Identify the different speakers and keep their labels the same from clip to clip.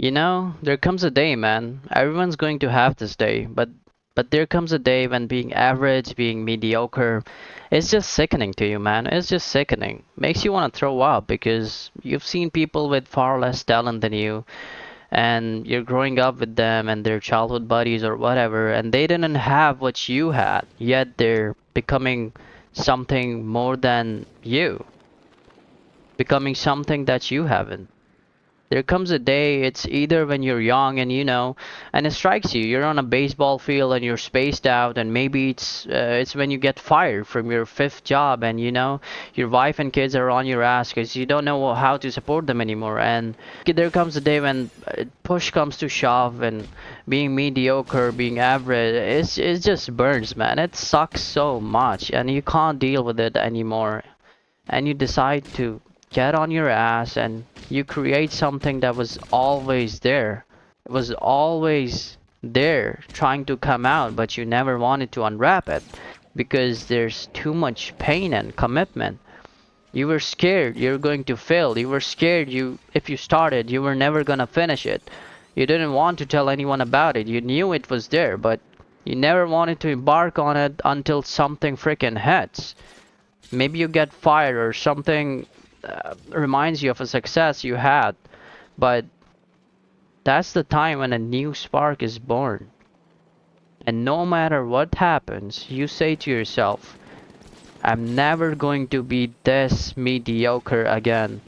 Speaker 1: You know, there comes a day, man. Everyone's going to have this day, but there comes a day when being average, being mediocre, it's just sickening to you, man. It's just sickening. Makes you want to throw up because you've seen people with far less talent than you, and you're growing up with them and their childhood buddies or whatever, and they didn't have what you had, yet they're becoming something more than you, becoming something that you haven't. There comes a day, it's either when you're young and and it strikes you, you're on a baseball field and you're spaced out, and maybe it's when you get fired from your fifth job, and your wife and kids are on your ass because you don't know how to support them anymore. And there comes a day when push comes to shove, and being mediocre, being average, it just burns, man. It sucks so much, and you can't deal with it anymore, and you decide to get on your ass and you create something that was always there. It was always there trying to come out, but you never wanted to unwrap it because there's too much pain and commitment. You were scared you're going to fail. You were scared if you started, you were never gonna finish it. You didn't want to tell anyone about it. You knew it was there, but you never wanted to embark on it until something freaking hits. Maybe you get fired or something reminds you of a success you had, but that's the time when a new spark is born. And no matter what happens, you say to yourself, I'm never going to be this mediocre again.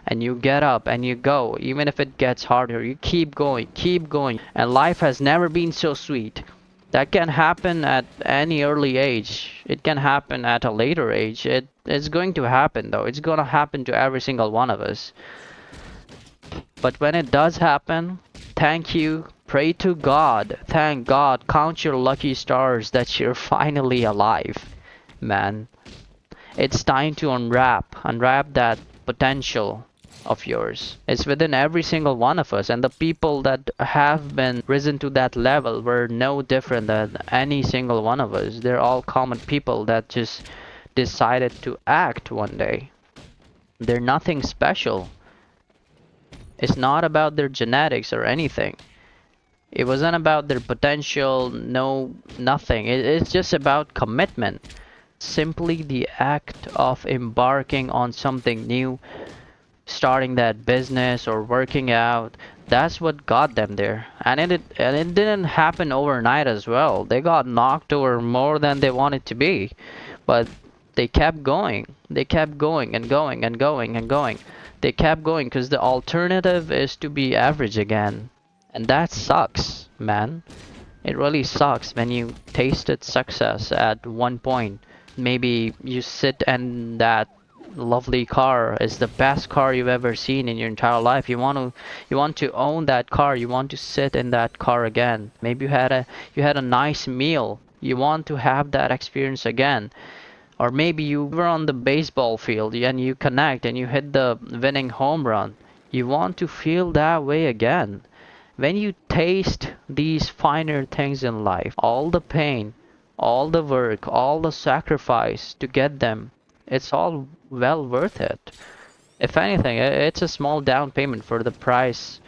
Speaker 1: And you get up and you go, even if it gets harder, you keep going, keep going. And life has never been so sweet. That can happen at any early age. It can happen at a later age. It's going to happen though. It's gonna happen to every single one of us. But when it does happen, thank you, pray to God, thank God, count your lucky stars that you're finally alive, man. It's time to unwrap that potential of yours. It's within every single one of us, and the people that have been risen to that level were no different than any single one of us. They're all common people that just decided to act one day. They're nothing special. It's not about their genetics or anything. It wasn't about their potential, no, nothing. It's just about commitment. Simply the act of embarking on something new, starting that business or working out. That's what got them there. And it didn't happen overnight as well. They got knocked over more than they wanted to be. But they kept going. They kept going and going and going and going. They kept going because the alternative is to be average again. And that sucks, man. It really sucks when you tasted success at one point. Maybe you sit and that lovely car is the best car you've ever seen in your entire life. You want to own that car. You want to sit in that car again. Maybe you had a nice meal. You want to have that experience again. Or maybe you were on the baseball field and you connect and you hit the winning home run. You want to feel that way again. When you taste these finer things in life, all the pain, all the work, all the sacrifice to get them, it's all well worth it. If anything, it's a small down payment for the price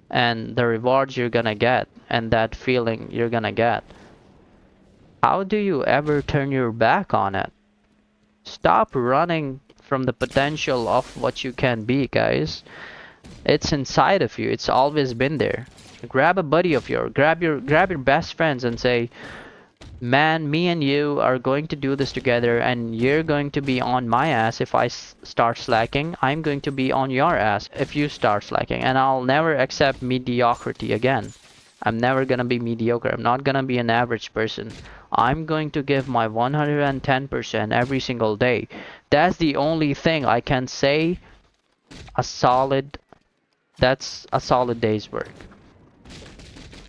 Speaker 1: and the rewards you're gonna get and that feeling you're gonna get. How do you ever turn your back on it? Stop running from the potential of what you can be, guys. It's inside of you. It's always been there. Grab a buddy of yours, grab your best friends and say, "Man, me and you are going to do this together and you're going to be on my ass if I start slacking. I'm going to be on your ass if you start slacking, and I'll never accept mediocrity again. I'm never gonna be mediocre. I'm not gonna be an average person. I'm going to give my 110% every single day. That's the only thing I can say a solid that's a solid day's work.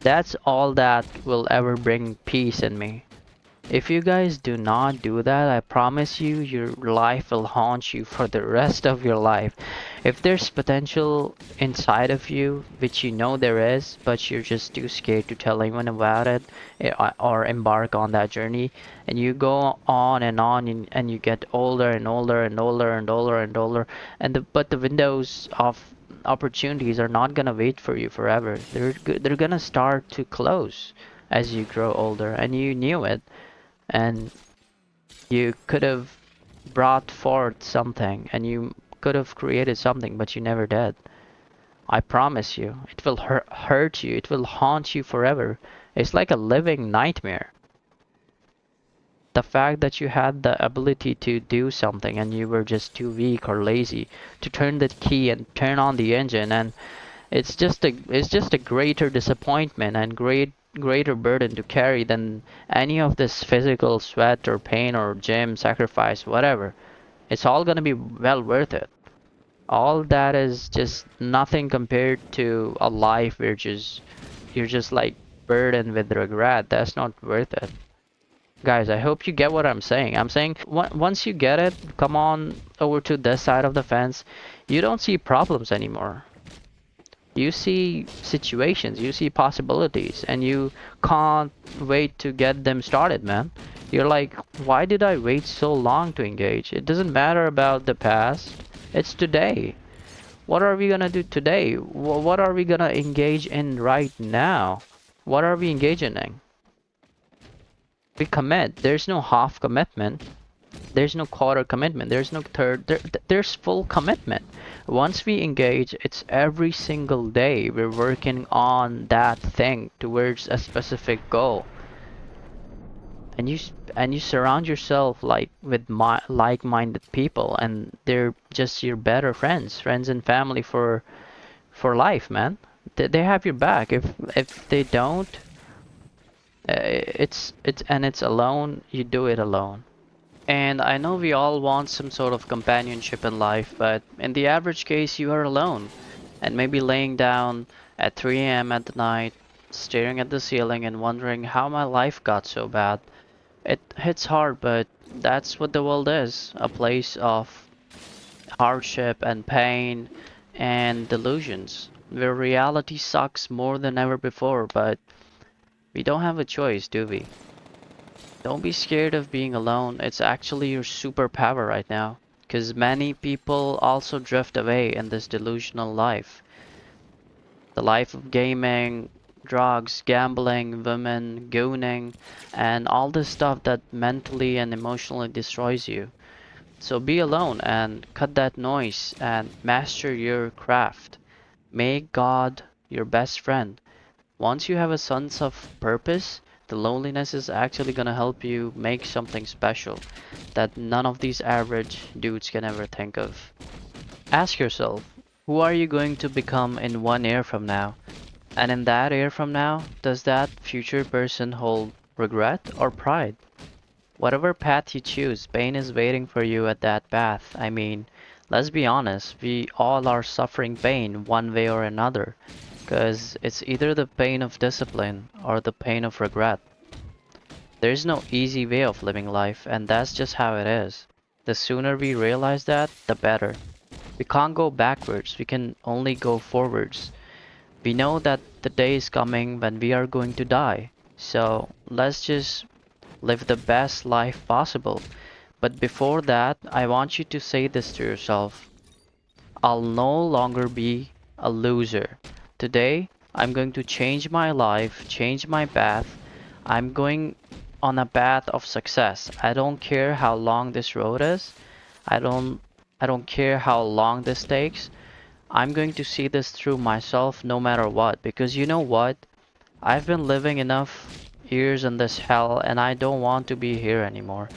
Speaker 1: That's all that will ever bring peace in me. If you guys do not do that, I promise you, your life will haunt you for the rest of your life. If there's potential inside of you, which you know there is, but you're just too scared to tell anyone about it or embark on that journey, and you go on and you get older and older and older and older and older, but the windows of opportunities are not gonna wait for you forever. They're gonna start to close as you grow older, and you knew it, and you could have brought forth something, and you could have created something, but you never did. I promise you, it will hurt you. It will haunt you forever. It's like a living nightmare. The fact that you had the ability to do something and you were just too weak or lazy to turn the key and turn on the engine, and it's just a greater disappointment and greater burden to carry than any of this physical sweat or pain or gym sacrifice, whatever. It's all gonna be well worth it. All that is just nothing compared to a life where just you're just like burdened with regret. That's not worth it. Guys, I hope you get what I'm saying. I'm saying once you get it, come on over to this side of the fence. You don't see problems anymore. You see situations, you see possibilities, and you can't wait to get them started, man. You're like, why did I wait so long to engage? It doesn't matter about the past. It's today. What are we gonna do today? What are we gonna engage in right now? What are we engaging in? We commit. There's no half commitment. There's no quarter commitment. There's no third. There's full commitment. Once we engage, it's every single day we're working on that thing towards a specific goal. And you surround yourself like with like-minded people, and they're just your better friends and family for life, man. They have your back. If they don't, it's alone. You do it alone. And I know we all want some sort of companionship in life, but in the average case, you are alone. And maybe laying down at 3 a.m. at the night, staring at the ceiling and wondering how my life got so bad. It hits hard, but that's what the world is, a place of hardship and pain and delusions, where reality sucks more than ever before, but we don't have a choice, do we? Don't be scared of being alone. It's actually your superpower right now. Because many people also drift away in this delusional life. The life of gaming, drugs, gambling, women, gooning, and all this stuff that mentally and emotionally destroys you. So be alone and cut that noise and master your craft. Make God your best friend. Once you have a sense of purpose, the loneliness is actually gonna help you make something special that none of these average dudes can ever think of. Ask yourself, who are you going to become in 1 year from now? And in that year from now, does that future person hold regret or pride? Whatever path you choose, pain is waiting for you at that path. I mean, let's be honest, we all are suffering pain one way or another. Because it's either the pain of discipline or the pain of regret. There's no easy way of living life, and that's just how it is. The sooner we realize that, the better. We can't go backwards, we can only go forwards. We know that the day is coming when we are going to die. So let's just live the best life possible. But before that, I want you to say this to yourself. I'll no longer be a loser. Today, I'm going to change my life, change my path. I'm going on a path of success. I don't care how long this road is. I don't I don't care how long this takes. I'm going to see this through myself no matter what, because you know what? I've been living enough years in this hell and I don't want to be here anymore.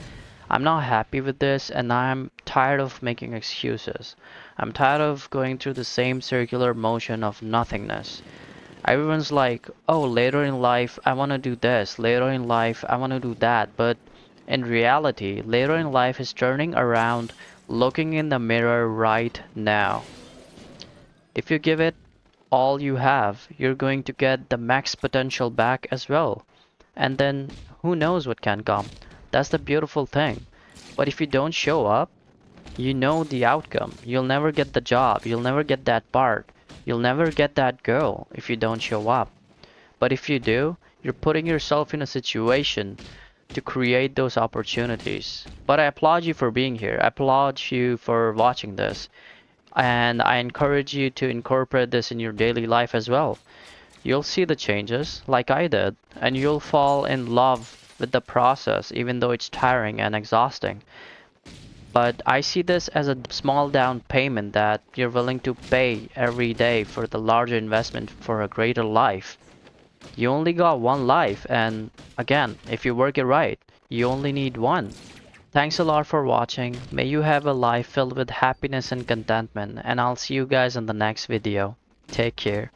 Speaker 1: I'm not happy with this and I'm tired of making excuses. I'm tired of going through the same circular motion of nothingness. Everyone's like, oh, later in life I want to do this, later in life I want to do that, but in reality, later in life is turning around, looking in the mirror right now. If you give it all you have, you're going to get the max potential back as well. And then who knows what can come. That's the beautiful thing. But if you don't show up, you know the outcome. You'll never get the job. You'll never get that part. You'll never get that girl if you don't show up. But if you do, you're putting yourself in a situation to create those opportunities. But I applaud you for being here. I applaud you for watching this. And I encourage you to incorporate this in your daily life as well. You'll see the changes like I did, and you'll fall in love with the process even though it's tiring and exhausting. But I see this as a small down payment that you're willing to pay every day for the larger investment for a greater life. You only got one life, and again, if you work it right, you only need one. Thanks a lot for watching. May you have a life filled with happiness and contentment, and I'll see you guys in the next video. Take care.